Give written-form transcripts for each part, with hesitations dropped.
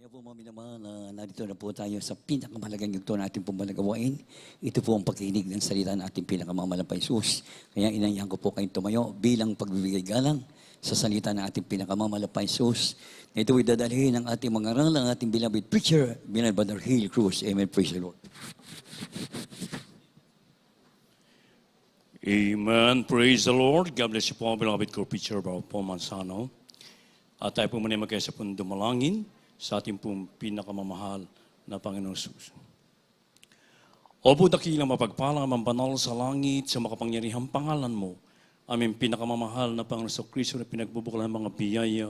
Kaya po mga minamahal, narito na po tayo sa pinakamahalagang yugto na ating pumalagawain. Ito po ang pagkikinig ng salita ng ating pinakamamalampay Jesus. Kaya inanyahan ko po kayong tumayo bilang pagbibigay galang sa salita ng ating pinakamamalampay Jesus. Ito ay dadalhin ng ating mga aral, ang ating beloved preacher, Beloved Brother Hill Cruz. Amen. Praise the Lord. Amen. Praise the Lord. God bless you po, beloved co-preacher, Brother Paul Manzano. At tayo po muna magkaisa po dumalangin sa ating pong pinakamamahal na Panginoon Jesus. Opo, dakilang mapagpalang mambanal sa langit sa makapangyarihang pangalan mo, aming pinakamamahal na Panginoon Kristo na pinagbubuklan ng mga biyaya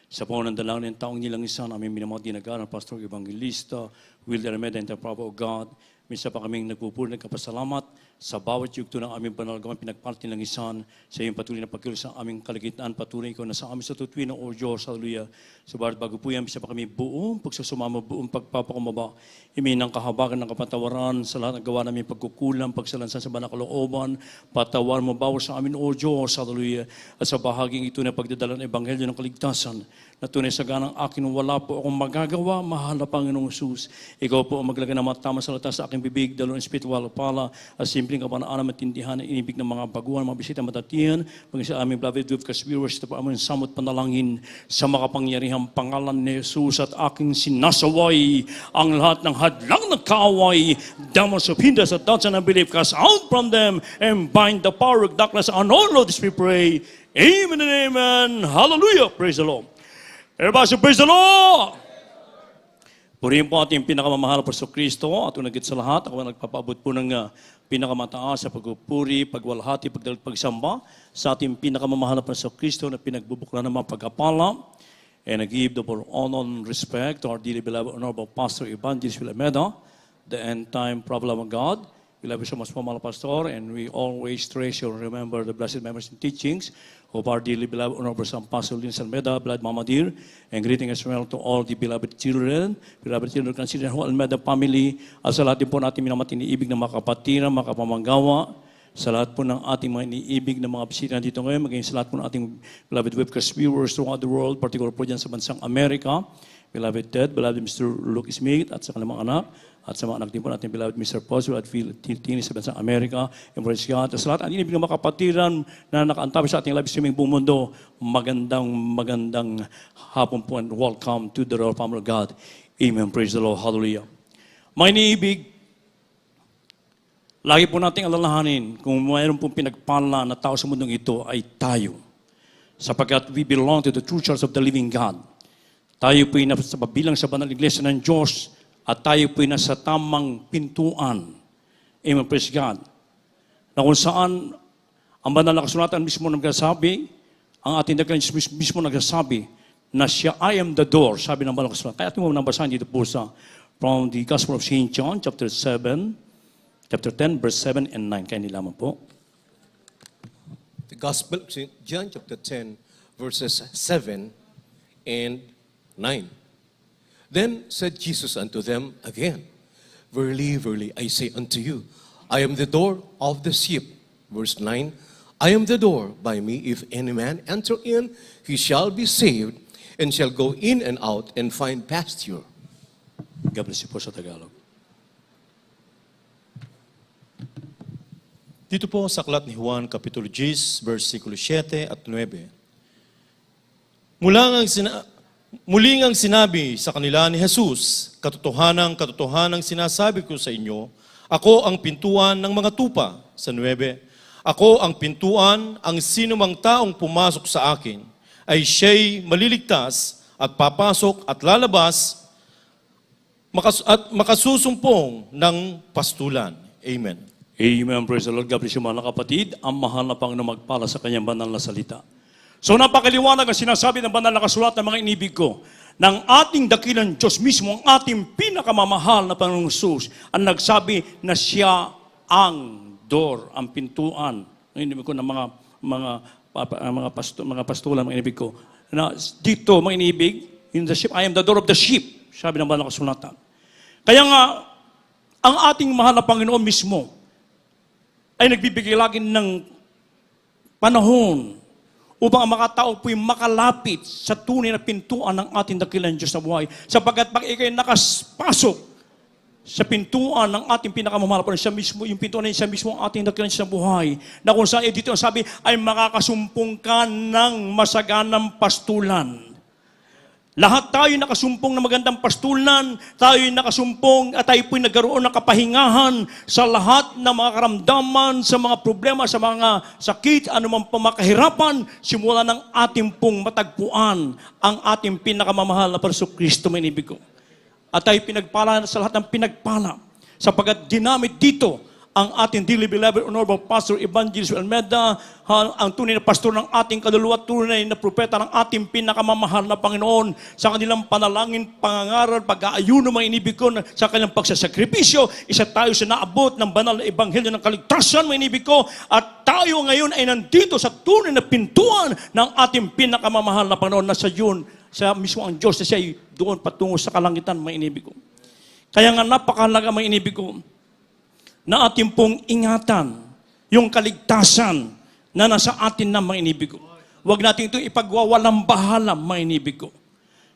sa pananalangin ng taong nilangisan, aming minamahal dinagaran, Pastor Evangelista, Wilder Meda, and the Prophet of God. Minsan pa kaming nagpupuri ng kapasalamat sa bawat yugto ng aming panalagaman, pinagparti ng isan sa iyong patuloy na pagkilos sa aming kalagitan, patuloy ko na sa aming sa tutuwi ng O Diyos, hallelujah. Subalit bago po yan, minsan pa kami buong pagsusumama, buong pagpapakumaba, iminang kahabagan ng kapatawaran sa lahat ng gawa namin pagkukulang, pagsalansan sa banal kalooban, patawar mo bawal sa amin, O Diyos, hallelujah. At sa bahaging ito na pagdadala ng Ebanghelyo ng kaligtasan, na tunay sa ganang akin, wala po akong magagawa, mahal na Panginoong Jesus. Ikaw po ang maglagay ng matama sa latas sa aking bibig, dalawang spiritual pala, at simpleng kapanaan at tindihan ng inibig ng mga baguhan, mga bisita matatiyan, maging sa aming beloved webcast viewers, ito po aming samot panalangin sa makapangyarihang pangalan ni Jesus at aking sinasaway ang lahat ng hadlang ng kaaway, damals of hinders at doubts and unbelief, cast out from them and bind the power of darkness on all of this we pray. Amen and amen. Hallelujah. Praise the Lord. Everybody say, praise the Lord! Purihin po ating pinakamamahal po sa Kristo at unagit sa lahat. Ako nagpapaabot po ng pinakamataas sa pagpupuri, pagwalhati, pagdalit, pagsamba sa ating pinakamamahal po sa Kristo na pinagbubuklan ng mga pagkapala. And I give the honor and respect to our dearly beloved Honorable Pastor Evangelist Wilmeda, the end-time problem of God. We love you so much, Pamala Pastor, and we always treasure and remember the blessed memories and teachings of our dearly beloved Honorable San Pastor Linsan Meda, beloved Mama Dear, and greeting as well to all the beloved children considered whole Almeda family, at sa lahat din po natin minamat iniibig ng mga kapatiran, mga kapamanggawa, sa lahat po ng ating mga iniibig ng mga bisita dito ngayon, maging sa lahat po ng ating beloved webcast viewers throughout the world, particular po dyan sa bansang Amerika, beloved Ted, beloved Mr. Luke Smith, at sa kanilang mga anak, at sa mga anak din po natin, beloved Mr. Poswell at Phil Tini sa bansang Amerika, and praise God. At sa lahat, ang inibig ng mga kapatiran na nakaantabi sa ating live streaming buong mundo, magandang hapon po and welcome to the Royal Family of God. Amen. Praise the Lord. Hallelujah. Mga iniibig, lagi po nating alalahanin kung mayroon pong pinagpala na tao sa mundong ito ay tayo. Sapagkat we belong to the true church of the living God. Tayo po'y nasa pabilang sa banal iglesia ng Diyos at tayo po'y nasa tamang pintuan. Amen, praise God. Na kung saan ang banal na kasulatan mismo nagsasabi, ang ating dakilang mismo nagsasabi na siya, I am the door, sabi ng banal na kasulatan. Kaya ating mo nabasahin dito po sa from the Gospel of St. John, chapter 10, verse 7 and 9. Kaya nilaman po. The Gospel of St. John, chapter 10, verses 7 and 9. Then said Jesus unto them again, Verily, verily, I say unto you, I am the door of the sheep. Verse 9, I am the door. By me, if any man enter in, he shall be saved, and shall go in and out, and find pasture. God bless you po sa Tagalog. Dito po sa aklat ni Juan, Kapitulo 10, versikulo 7 at 9. Muli ngang sinabi sa kanila ni Jesus, katotohanang sinasabi ko sa inyo, ako ang pintuan ng mga tupa, sa 9. Ako ang pintuan, ang sinumang taong pumasok sa akin, ay siya'y maliligtas at papasok at lalabas at makasusumpong ng pastulan. Amen. Amen. Praise the Lord. God bless you mga kapatid. Ang mahal na Panginoon magpala sa kanyang banal na salita. So napakaliwanag ang sinasabi ng banal na kasulat ng mga inibig ko, ng ating dakilang Diyos mismo, ang ating pinakamamahal na Panginoong Jesus, ang nagsabi na siya ang door, ang pintuan. Ang inibig ko ng mga pastulan, mga inibig ko. Na dito, mga inibig, in the sheep, I am the door of the sheep, sabi ng banal na kasulatan. Kaya nga, ang ating mahal na Panginoon mismo ay nagbibigay lagi ng panahon upang ang mga tao po'y makalapit sa tunay na pintuan ng ating dakilang Diyos na buhay. Sapagkat pag ikay nakaspasok sa pintuan ng ating pinakamamahal, siya mismo, yung pintuan na siya mismo ang ating dakilang Diyos na buhay, na kung saan dito ang sabi, ay makakasumpong ka ng masaganang pastulan. Lahat tayo nakasumpong na magandang pastulan, tayo nakasumpong at tayo po'y nagkaroon ng kapahingahan sa lahat ng mga karamdaman, sa mga problema, sa mga sakit, anumang pamakahirapan, simula ng ating pong matagpuan ang ating pinakamamahal na Panginoong Kristo, may inibig ko. At tayo pinagpala sa lahat ng pinagpala, sapagkat ginamit dito ang ating dearly beloved Honorable Pastor Evangelist Almeida, ang tunay na pastor ng ating kaluluwa, tunay na propeta ng ating pinakamamahal na Panginoon, sa kanilang panalangin, pangangaral, pag-aayuno, mga inibig ko, sa kanilang pagsasakripisyo, isa tayo sa naabot ng banal na ebanghelyo ng kaligtasan, mga inibig ko, at tayo ngayon ay nandito sa tunay na pintuan ng ating pinakamamahal na Panginoon, na sa yun, sa mismo ang Diyos na siya ay doon patungo sa kalangitan, mga inibig ko. Kaya nga napakahalaga, mga inibig ko, na ating pong ingatan yung kaligtasan na nasa atin na, mga inibig ko. Huwag natin ito ipagwawalang bahala, mga inibig ko.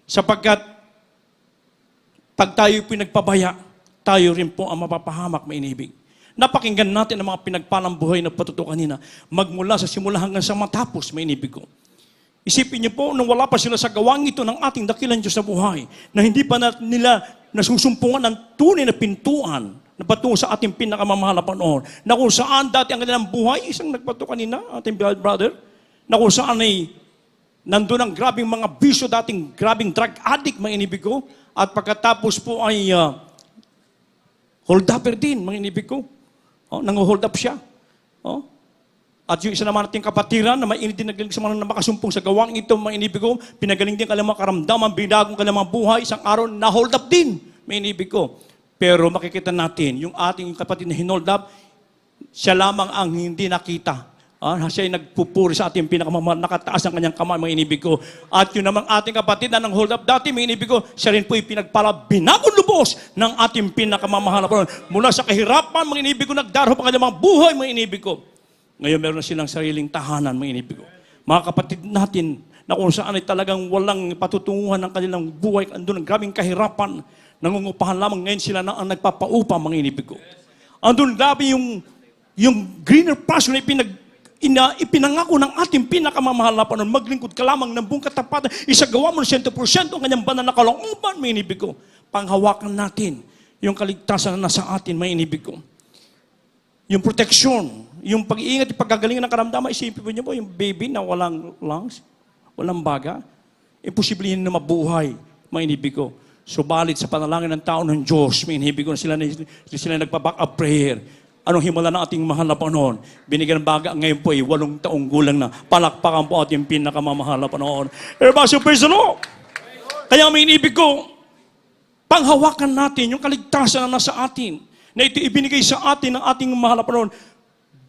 Sapagkat pag tayo pinagpabaya, tayo rin po ang mapapahamak, mga inibig. Napakinggan natin ang mga pinagpalang buhay na patuto kanina, magmula sa simula hanggang sa matapos, mga inibig ko. Isipin niyo po, nung wala pa sila sa gawang ito ng ating dakilang Diyos na buhay, na hindi pa nila nasusumpungan ng tunay na pintuan na patungo sa ating pinakamamahal na Panginoon, na kung saan dati ang kanilang buhay, isang nagpato kanina, ating brother, na kung saan ay nandun ang grabing mga bisyo, dating grabing drug addict, mga inibig ko, at pagkatapos po ay hold upper din, mga inibig ko. Nang-hold up siya. At yung isa naman nating kapatiran na mainit din nagaling sa mga na makasumpong sa gawang ito, mga inibig ko, pinagaling din kanilang mga karamdaman, binagong kanilang mga buhay, isang araw na-hold up din, mga inibig ko. Pero makikita natin, yung ating kapatid na hinold up, siya lamang ang hindi nakita. Siya ay nagpupuri sa ating pinakamamahal, nakataas ang kanyang kamay, mga inibig ko. At yun namang ating kapatid na nang hold up dati, mga inibig ko, siya rin po ay pinagpala binagong lubos ng ating pinakamamahal na Panginoon. Mula sa kahirapan, mga inibig ko, nagdarho pa kanyang mga buhay, mga inibig ko. Ngayon meron na silang sariling tahanan, mga inibig ko. Mga kapatid natin, na kung saan ay talagang walang patutunguhan ng kanilang buhay, andun ang grabing kahirapan, nangungupahan lamang, ngayon sila na ang nagpapaupa, mga inibig ko. Andun grabe yung greener pasture na ipinangako ng ating pinakamamahal na Panginoon, maglingkod ka lamang ng buong katapatan, isagawa mo ng 100% ang kanyang banal na kalooban, mga inibig ko. Panghawakan natin yung kaligtasan na nasa atin, mga inibig ko. Yung proteksyon, yung pag-iingat, yung paggagalingan ng karamdaman, isipin po niyo po, yung baby na walang lungs, walang baga, imposible yun na mabuhay, mga inibig ko. Subalit sa panalangin ng tao ng Diyos, may inibig ko na sila nagpa-back up prayer. Anong himala ng ating mahal na Panginoon? Binigyan ng baga, ngayon po ay 8 taong gulang na. Palakpakan po ating pinakamamahal na Panginoon. Everybody, praise the Lord! Kaya may inibig ko, panghawakan natin yung kaligtasan na nasa atin, na ito ibinigay sa atin ng ating mahal na Panginoon.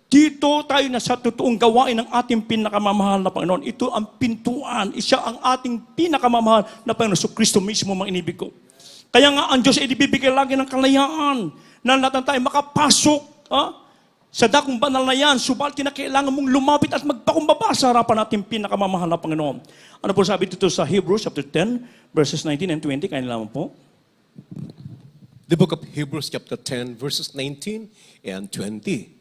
Dito tayo na sa totoong gawain ng ating pinakamamahal na Panginoon. Ito ang pintuan. Siya ang ating pinakamamahal na Panginoon. So Kristo mismo, mga inibig ko. Kaya nga ang Diyos ay ibibigay lagi ng kalayaan na lahat tayo makapasok sa dakong banal na yan. Subalit na kailangan mong lumapit at magpakumbaba sa harapan natin pinakamamahal na Panginoon. Ano po sabi dito sa Hebrews chapter 10, verses 19 and 20? Kaya lamang po. The book of Hebrews chapter 10, verses 19 and 20.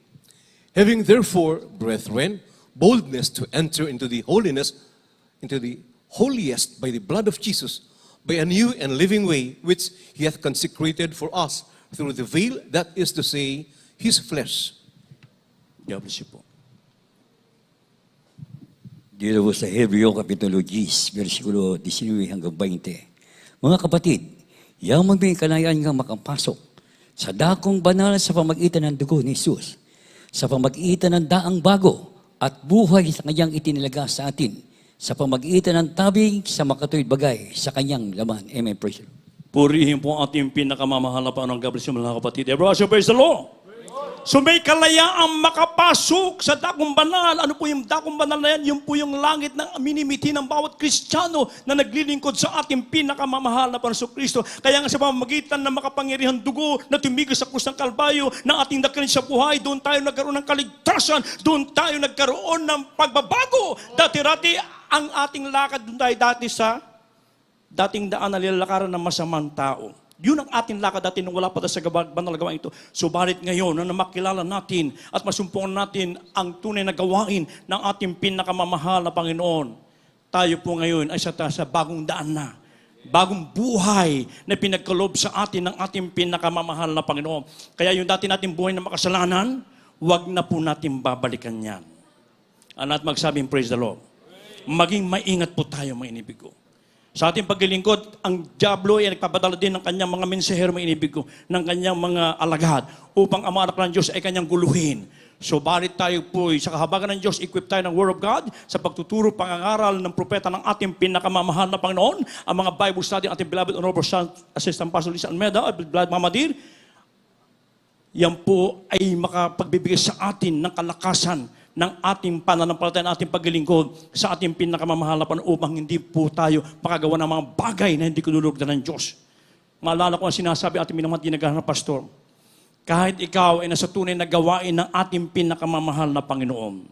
Having therefore, brethren, boldness to enter into the holiness, into the holiest by the blood of Jesus, by a new and living way, which He hath consecrated for us through the veil, that is to say, His flesh. God bless you po. Dito po sa Hebreo Kapitulo 10, versikulo 19 hanggang 20. Mga kapatid, yaman may kalayaan nga makapasok sa dakong banal sa pamagitan ng dugo ni Jesus, sa pamagitan ng daang bago at buhay sa kanyang itinilaga sa atin, sa pamagitan ng tabing sa makatuwid bagay sa kanyang laman. Amen. Praise the Lord. Purihin po ang ating pinakamamahal na Panginoon. God bless you, mga kapatid. Everyone, praise the Lord. So may kalayaang makapasok sa dakong banal. Ano po yung dakong banal na yan? Yung po yung langit na minimiti ng bawat Kristiyano na naglilingkod sa ating pinakamamahal na Panginoong Kristo. Kaya nga sa pamamagitan ng makapangyarihang dugo na tumigil sa krus ng Kalbaryo ng ating dakilan sa buhay, doon tayo nagkaroon ng kaligtasan, doon tayo nagkaroon ng pagbabago. Dati-rati ang ating lakad, doon tayo dati sa dating daan na nilalakaran ng masamang tao. Yun ang ating lakad dati nung wala pa tayo sa banal na gawain ito. Subalit ngayon, na makilala natin at masumpungan natin ang tunay na gawain ng ating pinakamamahal na Panginoon, tayo po ngayon ay sa bagong daan na. Bagong buhay na pinagkalob sa atin ng ating pinakamamahal na Panginoon. Kaya yung dati nating buhay na makasalanan, wag na po natin babalikan yan. At magsabing, praise the Lord. Maging maingat po tayo, mga inibig ko. Sa ating paglilingkod, ang diablo ay nagpapadala din ng kanyang mga mensahero, mga inibig ko, ng kanyang mga alagad, upang ang mga anak ng Diyos ay kanyang guluhin. So, balit tayo po, sa kahabagan ng Diyos, equip tayo ng Word of God sa pagtuturo, pangangaral ng propeta ng ating pinakamamahal na Panginoon, ang mga Bible study, ating beloved Honorable Assistant Pastor Lisa Almeida, at beloved Mama Dir, yan po ay makapagbibigay sa atin ng kalakasan ng ating pananampalataya, ng ating paglilingkod sa ating pinakamamahal na Panginoon upang hindi po tayo makagawa ng mga bagay na hindi kinulugdan ng Diyos. Maalala ko ang sinasabi ating minamahal dinagahan na pastor, kahit ikaw ay nasa tunay na gawain ng ating pinakamamahal na Panginoon,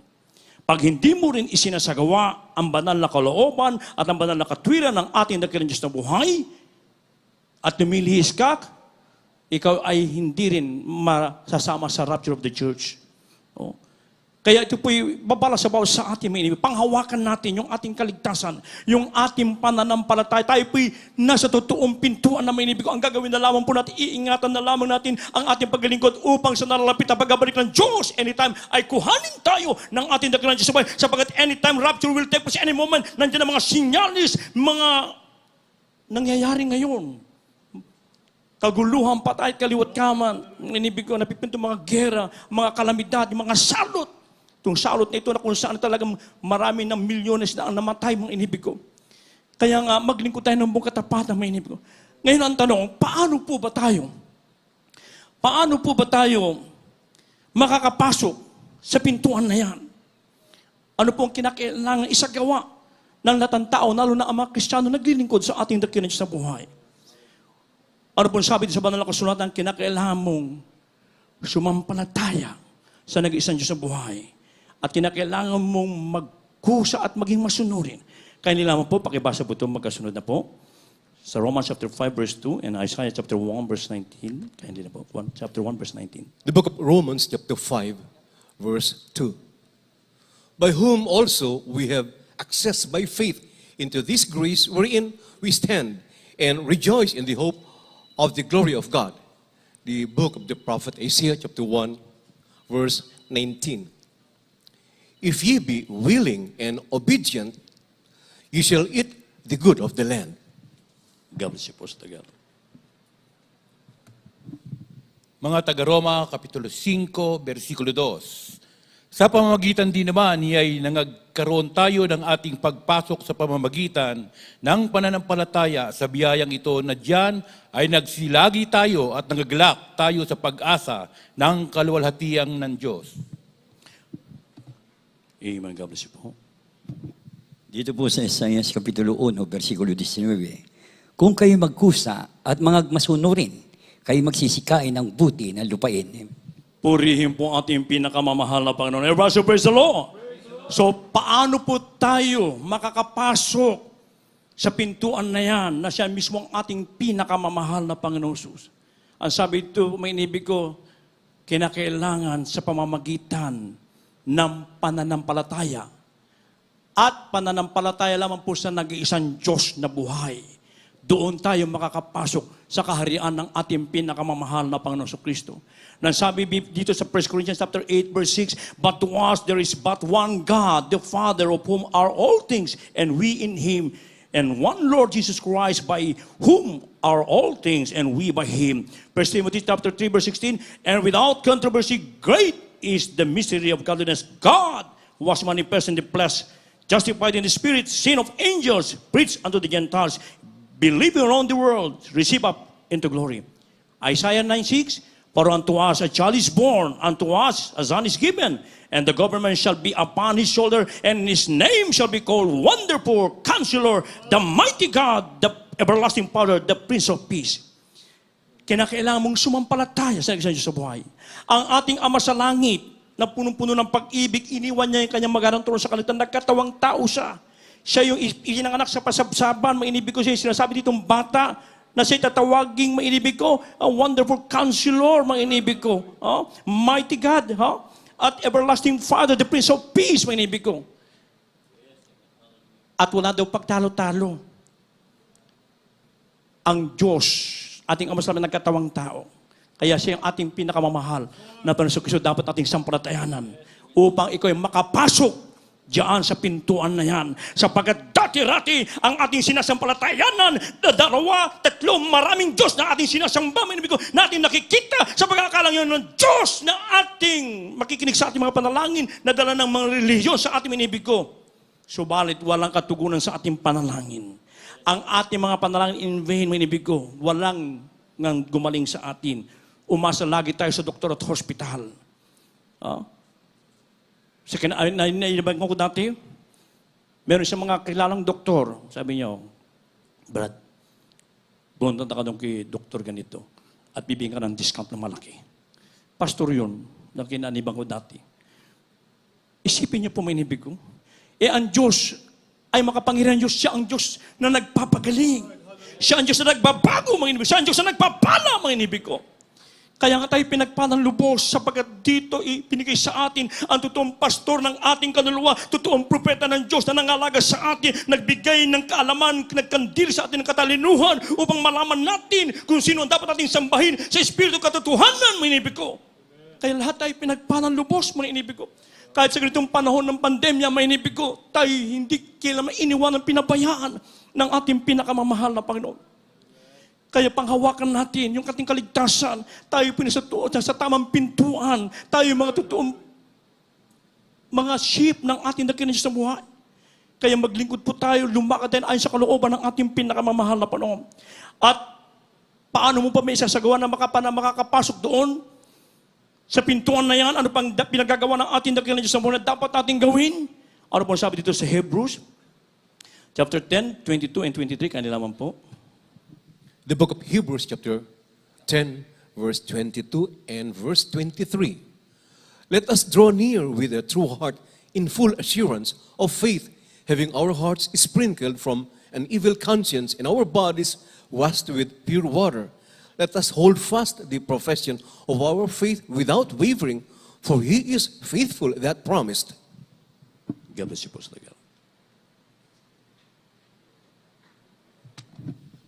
pag hindi mo rin isinasagawa ang banal na kalooban at ang banal na katwiran ng ating dakilang Diyos na buhay at lumilihis ka, ikaw ay hindi rin masasama sa rapture of the church. Oh. Kaya ito po'y babalasabaw sa ating mga inibig. Panghawakan natin yung ating kaligtasan, yung ating pananampalataya. Tayo po'y nasa totoong pintuan na mga inibig. Ang gagawin na lamang po natin, iingatan na lamang natin ang ating paglilingkod upang sa nalalapit na pagbabalik ng Diyos anytime ay kuhanin tayo ng ating dakilang Diyos. Sapagat anytime rapture will take place, any moment, nandiyan ang mga sinyalis, mga nangyayari ngayon. Kaguluhan, patay, kaliwat kaman. Inibig ko, napipinto mga gera, mga kalamidad, mga salot. Itong salot na ito na kung saan talagang marami ng milyones na ang namatay, mga inibig ko. Kaya nga, maglingkod tayo ng buong katapatan, mga inibig ko. Ngayon ang tanong, paano po ba tayo makakapasok sa pintuan na yan? Ano po ang kinakailangan isagawa ng lahat ng tao, lalo na ang mga Kristiyano naglilingkod sa ating dakilang Diyos na buhay? Ano po sabi sa banal na kasulatan, kinakailangan mong sumampalataya sa nag-iisang Diyos na buhay. At kinakailangan mong magkusa at maging masunurin. Kaya nilaman po, pakibasa po ito, magkasunod na po. Sa Romans chapter 5 verse 2 and Isaiah chapter 1 verse 19. Kaya hindi na po, chapter 1 verse 19. The book of Romans chapter 5 verse 2. By whom also we have access by faith into this grace wherein we stand and rejoice in the hope of the glory of God. The book of the prophet Isaiah chapter 1 verse 19. If ye be willing and obedient, you shall eat the good of the land. God bless you po sa Tagalog. Mga taga-Roma, Kapitulo 5, versikulo 2. Sa pamamagitan din naman, niya'y nangagkaroon tayo ng ating pagpasok sa pamamagitan ng pananampalataya sa biyayang ito na diyan ay nagsilagi tayo at nagaglak tayo sa pag-asa ng kaluwalhatiang ng Diyos. Amen. God bless you po. Dito po sa Isaiah Kapitulo 1, versikulo 19, kung kayo magkusa at masunurin, kayo magsisikain ng buti ng lupain. Purihin po ating pinakamamahal na Panginoon. Everybody praise the Lord. So, paano po tayo makakapasok sa pintuan na yan na siya mismo ang ating pinakamamahal na Panginoon Jesus? Ang sabi ito, may inibig ko, kinakailangan sa pamamagitan ng pananampalataya. At pananampalataya lamang po sa nag-iisang Diyos na buhay. Doon tayo makakapasok sa kaharian ng ating pinakamamahal na Panginoon Kristo. Nang sabi dito sa 1 Corinthians chapter 8 verse 6, but to us there is but one God, the Father, of whom are all things, and we in Him, and one Lord Jesus Christ, by whom are all things, and we by Him. 1 Timothy chapter 3 verse 16, and without controversy, great is the mystery of godliness. God was manifest in the flesh, justified in the spirit, seen of angels, preached unto the Gentiles, believing around the world, receive up into glory. Isaiah 9:6, For unto us a child is born, unto us a son is given, and the government shall be upon his shoulder, and his name shall be called Wonderful, Counselor, the Mighty God, the Everlasting Father, the Prince of Peace. Kinakailangan mong sumampalataya sa Diyos sa buhay. Ang ating Ama sa langit, na punong-puno ng pag-ibig, iniwan niya yung kanyang magarang trono sa kalitan, nagkatawang tao siya. Siya yung isinanganak sa pasabsaban, mainibig ko siya, sinasabi ditong bata, na siya'y tatawaging mainibig ko, a wonderful counselor, mainibig ko, mighty God, at everlasting Father, the Prince of Peace, mainibig ko. At wala daw pagtalo-talo. Ang Diyos, ating Ama sa langit, nagkatawang tao. Kaya siya yung ating pinakamamahal na Panginoon, dapat ating sampalatayanan upang ikaw ay makapasok diyan sa pintuan na yan. Sapagkat dati-rati ang ating sinasampalatayanan, dalawa, tatlo, maraming Diyos na ating sinasamba, na ating nakikita sa pagkakalang yun ng Diyos na ating makikinig sa ating mga panalangin na dala ng mga relihiyon sa ating minibig ko. Subalit walang katugunan sa ating panalangin. Ang ating mga panalangin in vain, minibig ko, walang ngang gumaling sa atin. Umasa lagi tayo sa doktor at hospital. Sa nailabag ko dati, meron siyang mga kilalang doktor. Sabi niyo, Brad, pumunta ka doon kay doktor ganito at bibigyan ka ng discount na malaki. Pastor yun, na kinanibang ko dati. Isipin niyo po may inibig ko. Ang Diyos ay makapangyarihan Diyos. Siya ang Diyos na nagpapagaling. Siya ang Diyos na nagbabago, mga inibig. Siya ang Diyos na nagpapala, mga inibig ko. Kaya nga tayo pinagpalang lubos sapagkat dito pinigay sa atin ang totoong pastor ng ating kaluluwa, totoong propeta ng Diyos na nangalaga sa atin, nagbigay ng kaalaman, nagkandil sa atin ng katalinuhan upang malaman natin kung sino ang dapat natin sambahin sa Espiritu katotohanan, mga inibig ko. Kaya lahat tayo pinagpalang lubos, mga inibig ko. Kahit sa ganitong panahon ng pandemya, mga inibig ko, tayo hindi kailanman iniwanan, pinabayaan ng ating pinakamamahal na Panginoon. Kaya panghawakan natin yung ating kaligtasan. Tayo pinasatuon sa tamang pintuan. Tayo mga totoong mga sheep ng ating dakilan sa buhay. Kaya maglingkod po tayo, lumakad tayo ayon sa kalooban ng ating pinakamamahal na Panginoon. At paano mo pa may isasagawa na makakapasok doon sa pintuan na yan? Ano pang pinagagawa ng ating dakilan sa buhay na dapat natin gawin? Ano pong sabi dito sa Hebrews? Chapter 10, 22 and 23, kanila naman po. The book of Hebrews chapter 10, verse 22 and verse 23. Let us draw near with a true heart in full assurance of faith, having our hearts sprinkled from an evil conscience and our bodies washed with pure water. Let us hold fast the profession of our faith without wavering, for He is faithful that promised. God bless you po sa tagal.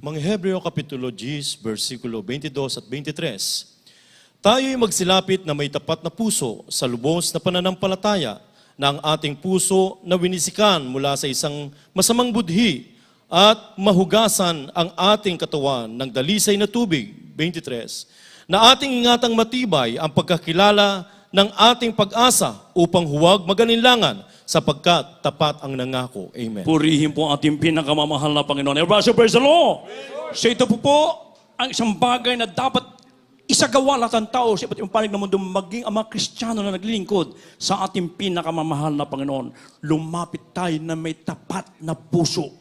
Mga Hebreo Kapitulo 10, versikulo 22 at 23. Tayo'y magsilapit na may tapat na puso sa lubos na pananampalataya na ang ating puso na winisikan mula sa isang masamang budhi at mahugasan ang ating katawan ng dalisay na tubig, 23, na ating ingatang matibay ang pagkakilala ng ating pag-asa upang huwag magalinlangan sapagkat tapat ang nangako. Amen. Purihin po ang ating pinakamamahal na Panginoon. Everybody praise the Lord. So ito po ang isang bagay na dapat isagawa lahat ng tao sa iba't ibang panig ng mundo, maging ang mga Kristiyano na naglilingkod sa ating pinakamamahal na Panginoon. Lumapit tayo na may tapat na puso.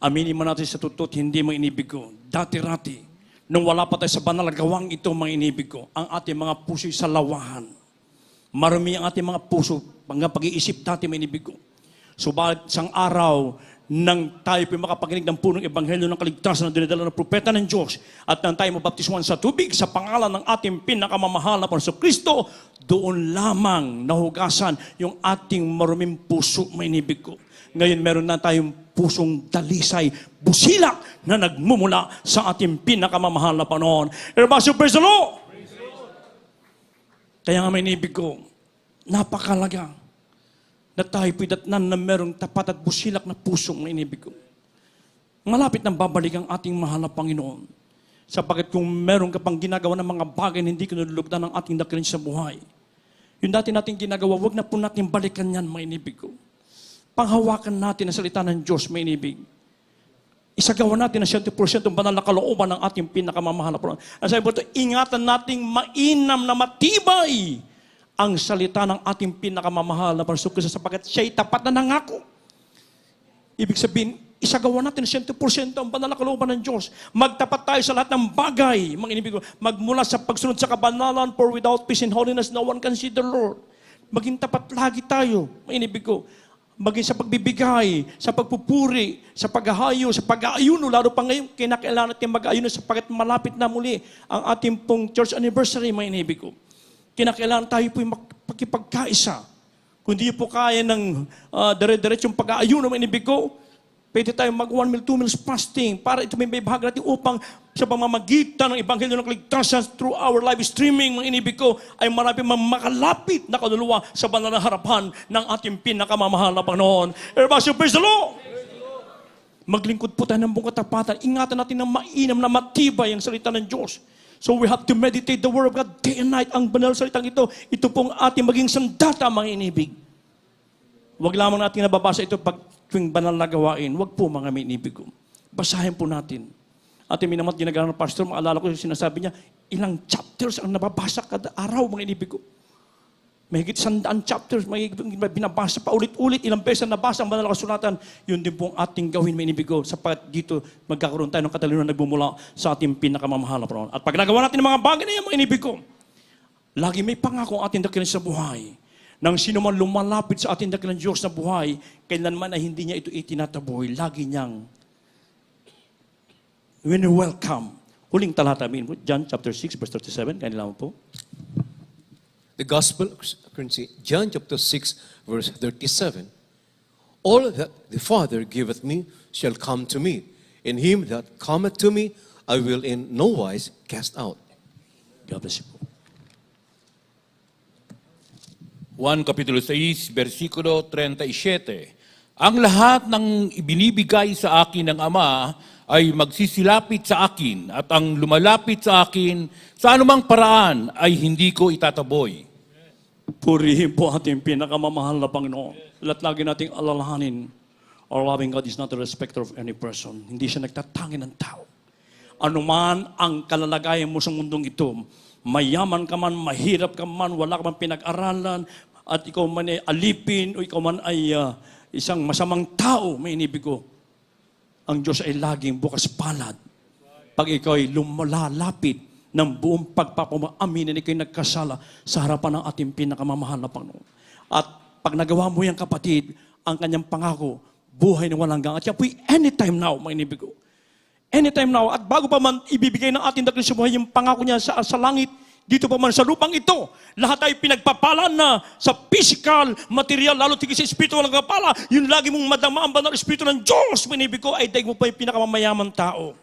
Aminin mo natin sa totoo, hindi mga inibig ko. Dati-rati, nung wala pa tayo sa banal na gawang ito, mga inibig ko, ang ating mga puso'y salawahan. Marami ang ating mga puso, pag-iisip natin, mga inibig ko. Subalit isang araw, nang tayo po makapakinig ng punong ebanghelyo ng kaligtasan na dinadala ng propeta ng Diyos at nang tayo mabaptiswan sa tubig sa pangalan ng ating pinakamamahal na Panginoon Kristo, doon lamang nahugasan yung ating maruming puso, mga inibig ko. Ngayon meron na tayong pusong dalisay, busilak na nagmumula sa ating pinakamamahal na Panginoon. Everybody praise the Lord! Kaya nga may inibig ko, napakalaga na tayo pidatnan na merong tapat at busilak na pusong may inibig ko. Malapit nang babalik ang ating mahal na Panginoon. Sapagkat kung meron ka pang ginagawa ng mga bagay na hindi kinulugdan ng ating dakilan sa buhay, yung dati nating ginagawa, wag na po natin balikan yan, may inibig ko. Panghawakan natin ang salita ng Diyos, may inibig. isagawa natin ang 100% ang banal na kalooban ng ating pinakamamahal na Panginoon. Ang sabi po ito, ingatan nating mainam na matibay ang salita ng ating pinakamamahal na Panginoon Kristo sapagkat siya'y tapat na nangako. Ibig sabihin, isagawa natin 100% ang banal na kalooban ng Diyos. Magtapat tayo sa lahat ng bagay, mga inibig ko, magmula sa pagsunod sa kabanalan, for without peace and holiness, no one can see the Lord. Maging tapat lagi tayo, mga inibig ko. Maging sa pagbibigay, sa pagpupuri, sa paghahayo, sa pag-aayuno, lalo pa ngayon, kinakailangan natin mag-aayuno sapagkat malapit na muli ang ating pong church anniversary, mga inibig ko. Kinakailangan tayo po'y makipagkaisa. Kung di po kaya ng dire-diretsong pag-aayuno, mga inibig ko, pwede tayo mag 1 meal, 2 meals fasting para ito may bahag natin upang sa pamamagitan ng Ebanghelyo ng Kaligtasan through our live streaming, mga inibig ko, ay marami makalapit na kaluluwa sa banal na harapan ng ating pinakamamahal na Panginoon. Everybody, praise the Lord! Maglingkod po tayo ng buong katapatan. Ingatan natin ng mainam na matibay ang salita ng Diyos. So we have to meditate the Word of God day and night. Ang banal salitang ito, ito pong ating maging sandata, mga inibig. Huwag lamang natin nababasa ito pag tuwing banal na gawain. Huwag po mga inibig ko. Basahin po natin. Ating minamat ginagawa ng pastor, maalala ko yung sinasabi niya, ilang chapters ang nababasa kada araw, mga inibig ko. Mahigit 100 chapters, binabasa pa ulit-ulit, ilang beses na nabasa ang banal na kasulatan. Yun din po ang ating gawin, mga inibig ko, sapat dito magkakaroon tayo ng katalinuhan na nagmumula sa ating pinakamamahal na Panginoon. At pag nagawa natin ng mga bagay na yan, mga inibig ko, lagi may pangako ang ating dakilan sa buhay. Nang sino man lumalapit sa ating dakilang Diyos na buhay, kailanman ay hindi niya ito itinataboy. Lagi niyang welcome. Huling talata, John chapter 6, verse 37. Kaya nila po. The Gospel, John chapter 6, verse 37. All that the Father giveth me shall come to me, and him that cometh to me I will in no wise cast out. God bless you po. 1 Kapitulo 6, versikulo 37. Ang lahat ng ibinibigay sa akin ng Ama ay magsisilapit sa akin at ang lumalapit sa akin sa anumang paraan ay hindi ko itataboy. Purihin po ating pinakamamahal na Panginoon. At lagi nating alalahanin, our loving God is not a respecter of any person. Hindi siya nagtatangi ng tao. Anuman ang kalalagayan mo sa mundong ito, mayaman ka man, mahirap ka man, wala ka man pinag-aralan, at ikaw man ay alipin, o ikaw man ay isang masamang tao, may inibig ko, ang Diyos ay laging bukas palad. Pag ikaw ay lumalapit ng buong pagpapamaamin na ikaw ay nagkasala sa harapan ng ating pinakamamahal na Panginoon. At pag nagawa mo yan, kapatid, ang kanyang pangako, buhay na walang hanggan. At yan po'y anytime now, mga inibig ko. Anytime now. At bago pa man ibibigay ng ating dakilang sa buhay yung pangako niya sa langit, dito pa man sa lupang ito, lahat ay pinagpapalan na sa physical, material, lalo tigil sa espiritu walang kapala, yung lagi mong madama ang banal espiritu ng Diyos, minibig ko, ay daig mo pa yung pinakamamayaman tao.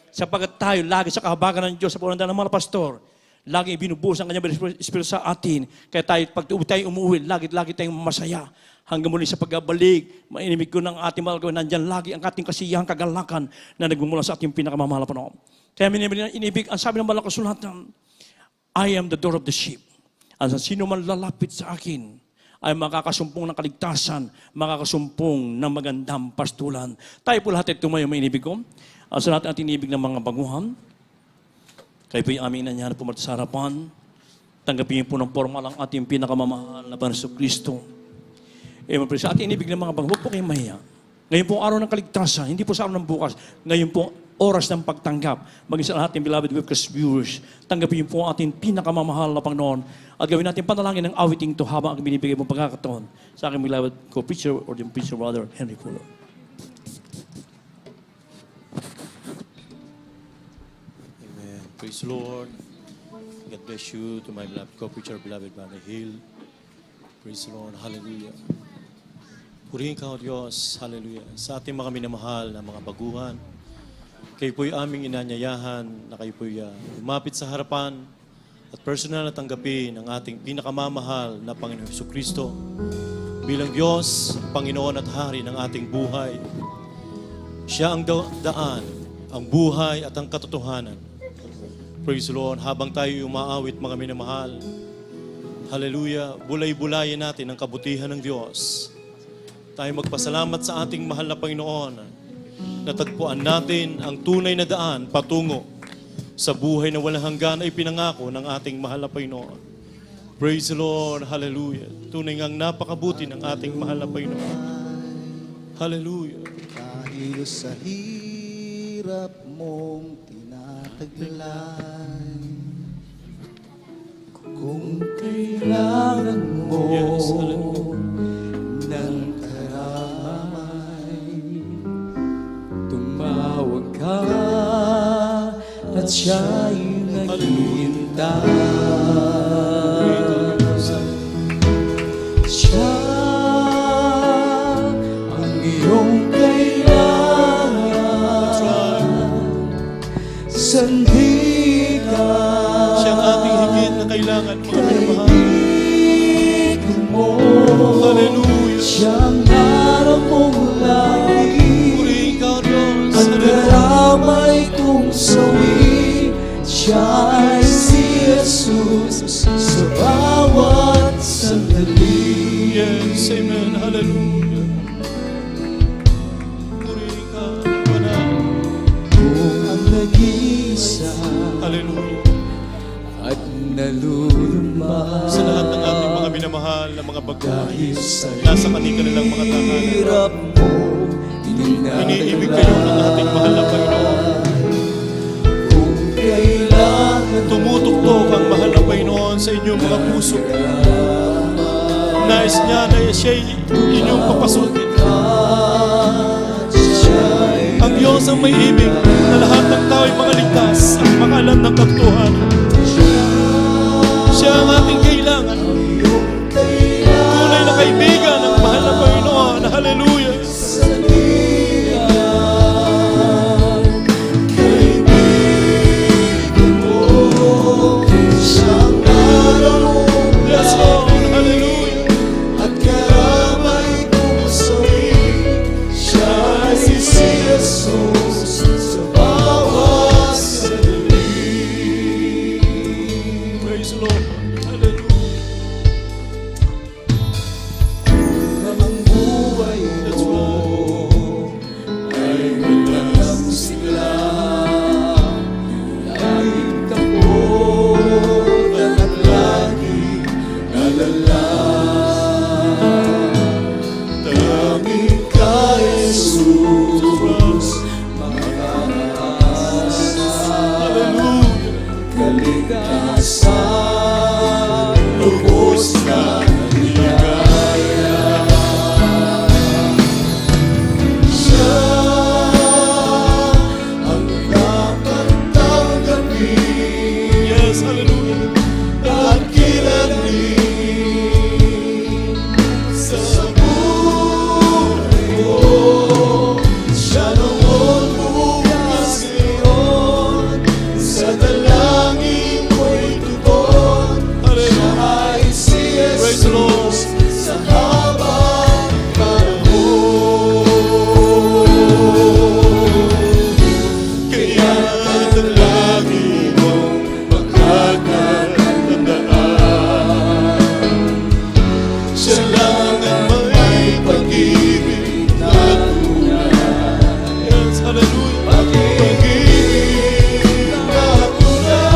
Sapagat tayo, lagi sa kahabagan ng Diyos, sa pagkakanda ng mga pastor, lagi ibinubuhos ang kanyang espiritu sa atin, kaya tayo, pag tayo umuwi, lagi tayong masaya, hanggang muli sa pagbabalik, mainimig ko ng ating mga gawin, nandyan lagi ang ating kasiyahang kagalakan na nagmumula sa ating pinakamamahal na Panginoon. Kaya inibig, ang sabi ng banal na kasulatan, I am the door of the sheep. At sino man lalapit sa akin ay makakasumpong ng kaligtasan, makakasumpong ng magandang pastulan. Tayo po lahat ay tumayo, may inibig ko. Sa lahat natin inibig ng mga baguhan, kayo po yung aming inanyahan na pumarta sa harapan. Tanggapin po ng formal ang ating pinakamamahal na Panginoon Kristo. Sa ating inibig ng mga baguhan, huwag po kayong mahiya. Ngayon po araw ng kaligtasan, hindi po sa araw ng bukas. Ngayon po oras ng pagtanggap. Maging sa lahat ng beloved webcast viewers, tanggapin po ang ating pinakamamahal na Panginoon at gawin natin panalangin ng awiting to habang ang binibigay mong pagkakataon sa aking beloved co-preacher or the preacher brother, Henry Fuller. Amen. Praise the Lord. God bless you to my beloved co-preacher, beloved Brother Hill. Praise the Lord. Hallelujah. Purihin ka, O Diyos. Hallelujah. Sa ating mga minamahal na mga baguhan, kayo po'y aming inanyayahan na kayo po'y lumapit sa harapan at personal na tanggapin ang ating pinakamamahal na Panginoon Jesucristo bilang Diyos, Panginoon at Hari ng ating buhay. Siya ang daan, ang buhay at ang katotohanan. Praise the Lord. Habang tayo umaawit mga minamahal, hallelujah, bulay-bulayin natin ang kabutihan ng Diyos. Tayo magpasalamat sa ating mahal na Panginoon natagpuan natin ang tunay na daan patungo sa buhay na walang hanggan ay pinangako ng ating mahal na Panginoon. Praise the Lord. Hallelujah. Tunay ngang napakabuti ng ating mahal na Panginoon. Hallelujah. Dahil sa hirap mong tinataglay, kung kailangan mo Yes, hallelujah. ng karamay, tumawag ka at siya'y naghihintay. Siya ang iyong kailangan, sandigan. Siya ang ating higit na kailangan, mga minamahal. Kaibigan mo, Hallelujah. siyang harap mong lagi, Purihin ka, Diyos. at Hallelujah. karamay kong sawi. Siya ay si Jesus sa bawat sandali. Yes, amen. Hallelujah. Purihin ka, Banal. Kung ang nag-iisa Hallelujah. at naluluma Sa lahat ng ating mga minamahal na mga baguhan, dahil sa nasa kanilang mga tahanan. hirap mo, Iniibig kayo ng ating mahal na Panginoon. kung kailangan Tumutuktok ang mahal na Panginoon sa inyong mga puso. Nais niya na siya'y inyong papasukin. Ang Diyos ang may ibig na lahat ng tao ay mga ligtas at makalam ng katotohanan. Siya ang ating kailangan. Tunay na kaibigan ng mahal na Panginoon. Hallelujah. Yes, Lord. Hallelujah. at karamay kong sawi. Siya ay si Jesus sa bawat sandali. Praise the Lord. Hallelujah. Ang buhay That's right. ay walang sigla, laging tapunan at laging alala. Tanging ka, Jesus, makakaasa, Hallelujah. kalikasan, lubos na ligaya. Siya ang dapat tanggapin Yes, hallelujah. at kilalanin sa buhay ko. Siya noon, bukas, ngayon, sa dalangin ko'y tugon. Siya ay si Praise the Lord. Jesus sa habang panahon. Kaya dalangin mong pagkakatandaan, siya lang ang may pag-ibig na tunay. Yes, hallelujah. Pag-ibig na tunay.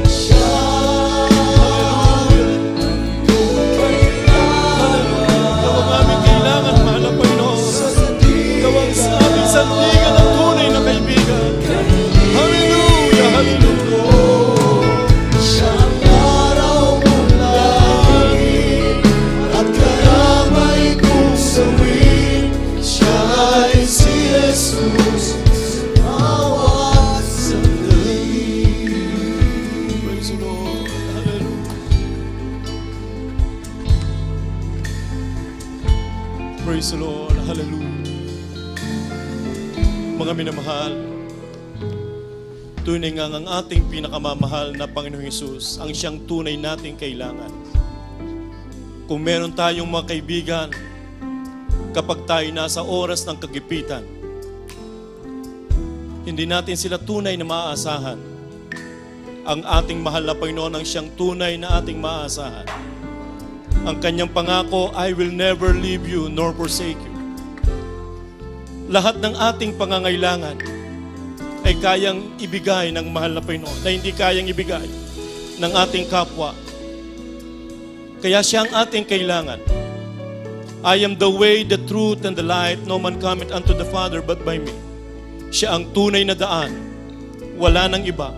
Siya Ikaw ang aming kailangan, mahal na Panginoon. Ikaw ang aming sandigan ng tunay na kaibigan. Hallelujah, hallelujah. Siyang araw mong langit at karamay kong sawi. Siya ay si Jesus sa bawat sandali. Praise the Lord. Hallelujah. Praise the Lord. Hallelujah. Mga minamahal, tunay nga ang ating pinakamamahal na Panginoong Hesus, ang siyang tunay nating kailangan. Kung meron tayong mga kaibigan, kapag tayo nasa oras ng kagipitan, hindi natin sila tunay na maaasahan. Ang ating mahal na Panginoon ang siyang tunay na ating maaasahan. Ang kanyang pangako, I will never leave you nor forsake you. lahat ng ating pangangailangan ay kayang ibigay ng mahal na Panginoon na hindi kayang ibigay ng ating kapwa. Kaya siya ang ating kailangan. I am the way, the truth, and the life. No man cometh unto the Father but by me. Siya ang tunay na daan. Wala nang iba.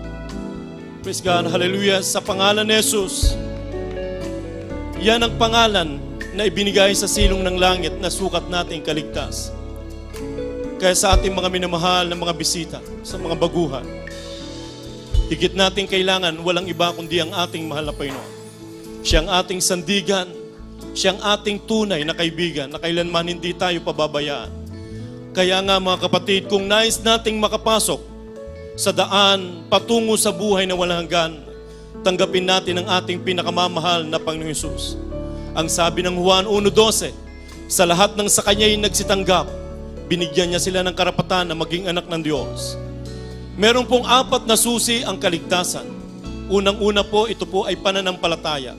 Praise God. Hallelujah. Sa pangalan ni Jesus, yan ang pangalan na ibinigay sa silong ng langit na sukat nating kaligtas. Kaya sa ating mga minamahal na mga bisita, sa mga baguhan, higit nating kailangan walang iba kundi ang ating mahal na Panginoon. Siya ang ating sandigan, siya ang ating tunay na kaibigan na kailanman hindi tayo pababayaan. Kaya nga mga kapatid, kung nais nating makapasok sa daan patungo sa buhay na walang hanggan, tanggapin natin ang ating pinakamamahal na Panginoong Hesus. Ang sabi ng Juan 1:12, sa lahat ng sa Kanya'y nagsitanggap, binigyan niya sila ng karapatan na maging anak ng Diyos. Meron pong 4 na susi ang kaligtasan. Unang-una po, ito po ay pananampalataya.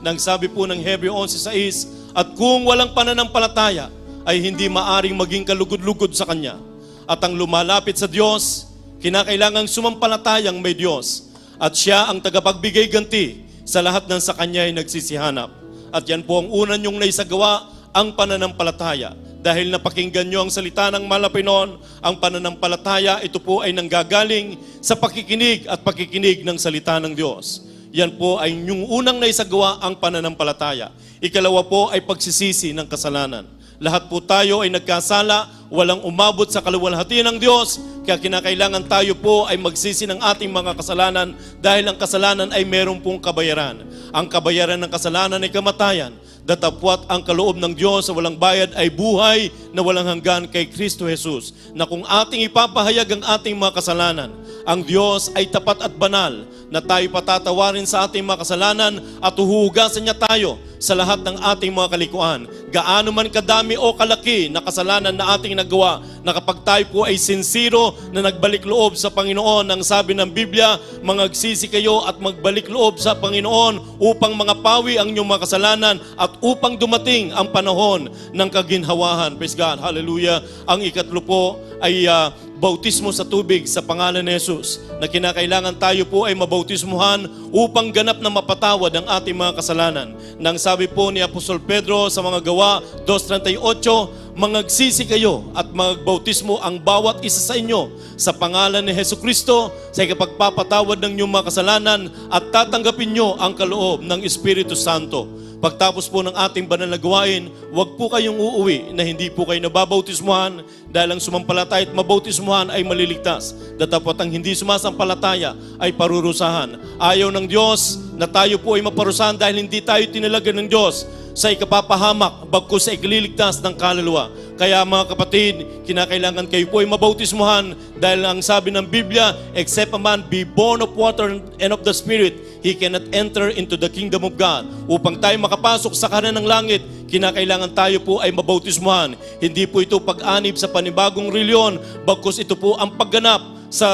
Nang sabi po ng Hebreo 11:6, at kung walang pananampalataya, ay hindi maaring maging kalugod-lugod sa Kanya. At ang lumalapit sa Diyos, kinakailangang sumampalatayang may Diyos. At Siya ang tagapagbigay ganti sa lahat ng sa Kanya ay nagsisihanap. At yan po ang una niyong naisagawa, ang pananampalataya. Dahil napakinggan nyo ang salita ng mahal na Panginoon, ang pananampalataya, ito po ay nanggagaling sa pakikinig at pakikinig ng salita ng Diyos. Yan po ay yung unang naisagawa ang pananampalataya. Ikalawa po ay pagsisisi ng kasalanan. Lahat po tayo ay nagkasala, walang umabot sa kaluwalhatian ng Diyos, kaya kinakailangan tayo po ay magsisi ng ating mga kasalanan dahil ang kasalanan ay meron pong kabayaran. Ang kabayaran ng kasalanan ay kamatayan. Datapwat ang kaloob ng Diyos sa walang bayad ay buhay na walang hanggan kay Kristo Jesus, na kung ating ipapahayag ang ating mga kasalanan, ang Diyos ay tapat at banal na tayo patatawarin sa ating mga kasalanan at uhuhugasan niya tayo sa lahat ng ating mga kalikuan. Gaano man kadami o kalaki na kasalanan na ating nagawa, na kapag tayo po ay sincero na nagbalik loob sa Panginoon, ang sabi ng Biblia, mangagsisi kayo at magbalik loob sa Panginoon upang mangapawi ang inyong mga kasalanan at upang dumating ang panahon ng kaginhawahan. Praise God. Hallelujah. Ang ikatlo po ay bautismo sa tubig sa pangalan ni Jesus, na kinakailangan tayo po ay mabautismuhan upang ganap na mapatawad ang ating mga kasalanan. Nang sabi po ni Apostol Pedro sa mga Gawa 2:38, mangagsisi kayo at magbautismo ang bawat isa sa inyo sa pangalan ni Jesucristo sa ikapagpapatawad ng inyong mga kasalanan at tatanggapin nyo ang kaloob ng Espiritu Santo. Pagtapos po ng ating banal na gawain, huwag po kayong uuwi na hindi po kayo nababautismuhan dahil ang sumampalataya at mabautismuhan ay maliligtas. Datapwat ang hindi sumasampalataya ay parurusahan. Ayaw ng Diyos na tayo po ay maparusahan dahil hindi tayo tinalagan ng Diyos sa ikapapahamak bagkus sa ikaliligtas ng kaluluwa. Kaya mga kapatid, kinakailangan kayo po ay mabautismuhan dahil ang sabi ng Biblia, except a man be born of water and of the Spirit, he cannot enter into the kingdom of God. Upang tayo makapasok sa kanan ng langit, kinakailangan tayo po ay mabautismuhan. Hindi po ito pag-anib sa panibagong reliyon, bagkus ito po ang pagganap sa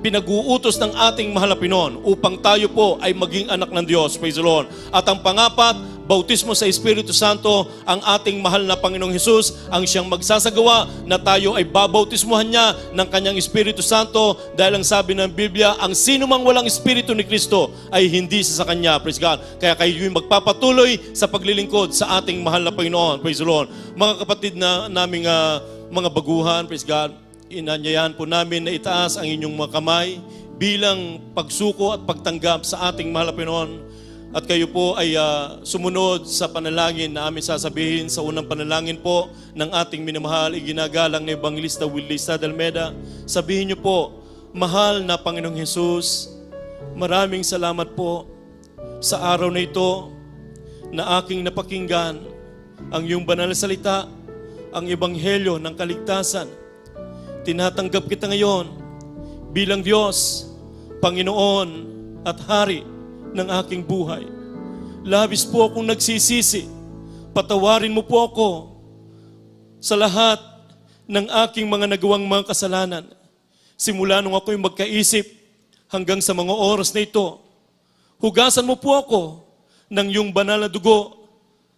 pinag-uutos ng ating mahal na Panginoon upang tayo po ay maging anak ng Diyos. Praise the Lord. At ang pangapat, bautismo sa Espiritu Santo, ang ating mahal na Panginoong Hesus ang siyang magsasagawa na tayo ay babautismuhan niya ng kanyang Espiritu Santo dahil ang sabi ng Biblia, ang sino mang walang Espiritu ni Kristo ay hindi sa kanya. Praise God. Kaya kayo'y magpapatuloy sa paglilingkod sa ating mahal na Panginoon. Praise the Lord. Mga kapatid na naming mga baguhan, praise God, inanyayahan po namin na itaas ang inyong mga kamay bilang pagsuko at pagtanggap sa ating mahal na Panginoon. At kayo po ay sumunod sa panalangin na aming sasabihin sa unang panalangin po ng ating minamahal, iginagalang na Evangelista Willie Sadalmeda. Sabihin niyo po, mahal na Panginoong Hesus, maraming salamat po sa araw na ito na aking napakinggan ang iyong banal na salita, ang ebanghelyo ng kaligtasan. Tinatanggap kita ngayon bilang Diyos, Panginoon at Hari ng aking buhay. Labis po akong nagsisisi. Patawarin mo po ako sa lahat ng aking mga nagawang mga kasalanan. Simula nung ako'y magkaisip hanggang sa mga oras na ito. Hugasan mo po ako ng iyong banal na dugo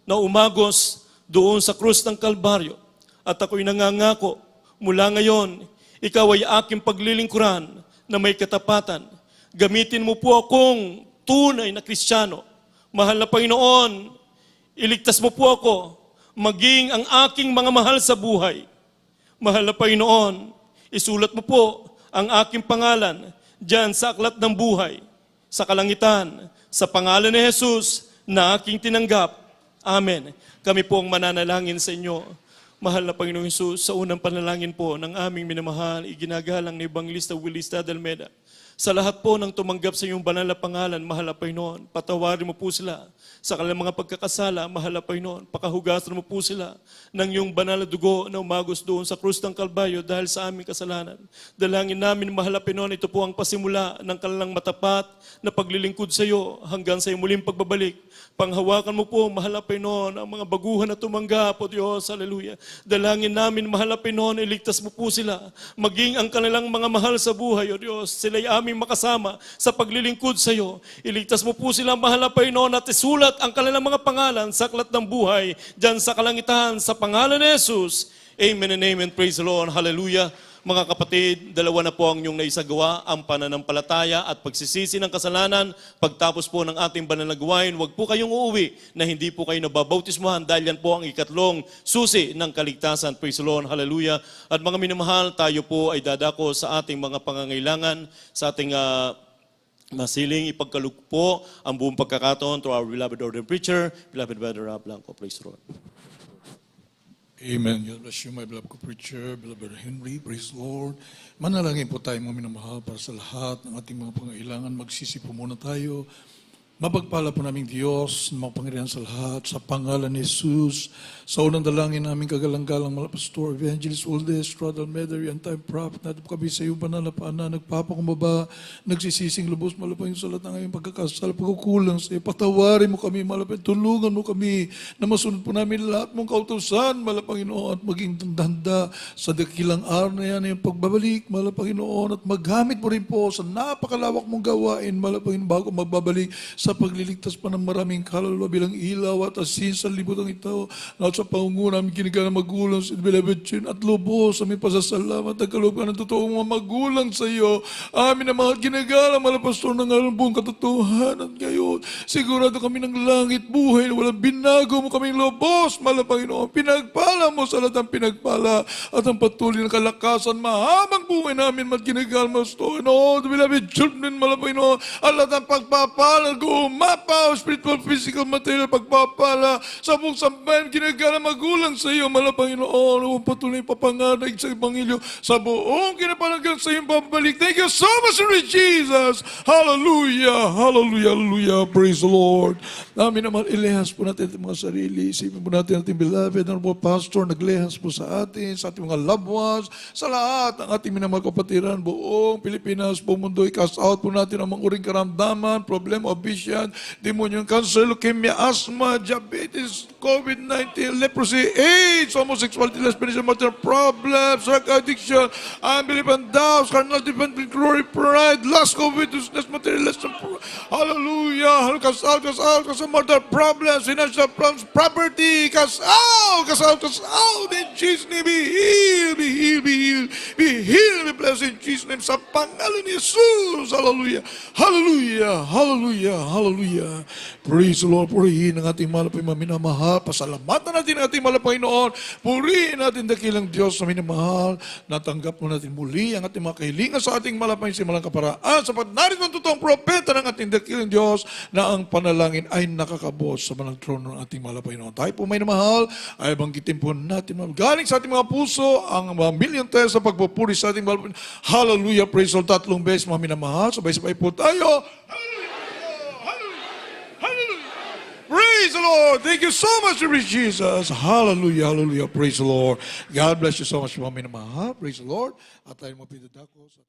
na umagos doon sa krus ng Kalbaryo. At ako'y nangangako, Mula ngayon, ikaw ay aking paglilingkuran na may katapatan. Gamitin mo po akong tunay na Kristiyano. Mahal na Panginoon, iligtas mo po ako, maging ang aking mga mahal sa buhay. Mahal na Panginoon, isulat mo po ang aking pangalan diyan sa aklat ng buhay, sa kalangitan, sa pangalan ni Jesus na aking tinanggap. Amen. Kami po ang mananalangin sa inyo. Mahal na Panginoong Jesus, sa unang panalangin po ng aming minamahal, iginagalang ni Evangelista Willis Almeida. Sa lahat po ng tumanggap sa iyong banal na pangalan, mahal na Panginoon, patawarin mo po sila sa kanilang mga pagkakasala, mahal na Panginoon, pakahugasan mo po sila ng iyong banal na dugo na umagos doon sa krus ng Kalbaryo dahil sa aming kasalanan. Dalangin namin, mahal na Panginoon, ito po ang pasimula ng kanilang matapat na paglilingkod sa iyo hanggang sa iyong muling pagbabalik. Panghawakan mo po, mahal na Panginoon, ang mga baguhan na tumanggap, O Diyos, hallelujah. Dalangin namin, mahal na Panginoon, iligtas mo po sila, maging ang kanilang mga mahal sa buhay, O Diyos, sila'y aming makasama sa paglilingkod sa iyo. Iligtas mo po sila, mahal na Panginoon, at isulat ang kanilang mga pangalan sa aklat ng buhay, dyan sa kalangitan, sa pangalan ni Jesus. Amen and amen. Praise the Lord. Hallelujah. Mga kapatid, dalawa na po ang inyong naisagawa, ang pananampalataya at pagsisisi ng kasalanan. Pagtapos po ng ating banal na gawain, huwag po kayong uuwi na hindi po kayo nababautismuhan dahil yan po ang ikatlong susi ng kaligtasan. Praise the Lord. Hallelujah. At mga minamahal, tayo po ay dadako sa ating mga pangangailangan, sa ating masiling ipagkaloob po ang buong pagkakataon to our beloved ordained preacher, beloved Brother Rob Blanco. Praise the Lord. Amen. God bless you, my beloved co-preacher, beloved Henry. Praise the Lord. Manalangin po tayo, mga minamahal, para sa lahat ng ating mga pangailangan. Magsisi po muna tayo. Mapagpala po naming Diyos, na mapangyarihan sa lahat, sa pangalan ni Jesus. Sa unang dalangin namin kagalang-galang mga pastor, Evangelist Uldes, Rod Almeida, and time prophet, natin po kami sa iyo banal na paanan, nagpapakumbaba, nagsisising lubos, malapang sa lahat ng ngayong pagkakasal, pagkukulang sa iyo, patawarin mo kami, malapang, tulungan mo kami, na masunod po namin lahat mong kautusan, malapang Panginoon, at maging handa sa dakilang araw na yan, yung pagbabalik, malapang Panginoon, at maggamit mo rin po sa napakalawak mong gawain, malapang Panginoon, bago magbabalik sa pagliligtas pa ng maraming kaluluwa bilang ilaw at asin sa libutang ito, na sa pangunguna namin kinigala magulang sa beloved chin at lubos aming pasasalamat at kalooban ng totoong mga magulang sa iyo. Amin na mga kinigala, malapastor ng alam buong katotohanan ngayon. Sigurado kami ng langit buhay na walang binago mo kaming lubos, malapanginoon. Pinagpala mo sa lahat ng pinagpala at ang patuloy ng kalakasan mahabang buhay namin magkinigala, pastor. No, the beloved children, malapanginoon, at lahat ng pagpapala, gumapaw, spiritual, physical, material, pagpapala sa buong sambayan, kinagala magulang sa iyo, malapanginoon, upang patuloy papanganay sa Ebanghelyo sa buong kinapanagang sa iyong pabalik. Thank you so much, Lord Jesus. Hallelujah, hallelujah, hallelujah. Praise the Lord. Namin naman, ilehas po natin ang mga sarili. Isipin po natin ating beloved, ang mga pastor, naglehas po sa atin, sa ating mga loved ones, sa lahat ng ating minamahal kapatiran, buong Pilipinas, buong mundo, i-cast out po natin ang mga uring karamdaman, problem, obesyan, demonyo, cancer, leukemia, asthma, diabetes, COVID-19, leprosy, AIDS, homosexuality, lesbianism, material problems, drug addiction, unbelief and doubts, carnal dependent, glory, pride, lust, covetousness, materialism, hallelujah, cast out, marital problems, financial problems, property, cast out, in Jesus' name, be healed, be healed, be healed, be healed, be blessed in Jesus' name, sa pangalan ni Jesus, hallelujah, hallelujah, hallelujah, hallelujah, praise the Lord, purihin ang ating mahal na minamahal, pasalamatan natin ang ating mahal na Panginoon, purihin natin dakilang Diyos na minamahal, natanggap mo natin muli ang ating mga kahilingan sa ating mahal na simalang kaparaan, sapat narito ang totoong propeta ng ating dakilang Diyos na ang panalangin ay nakakabos sa malang trono ng ating mahal na Panginoon. Tayo po may namahal, ay banggitin po natin, galing sa ating mga puso, ang mga milyon tayo sa pagpupuri sa ating mahal na Panginoon. Hallelujah, praise the Lord, tatlong beses mga minamahal, sabay-sabay po tayo. Praise the Lord. Thank you so much, Lord Jesus. Hallelujah, hallelujah. Praise the Lord. God bless you so much, mga minamahal. Praise the Lord. At tayo mapidadako sa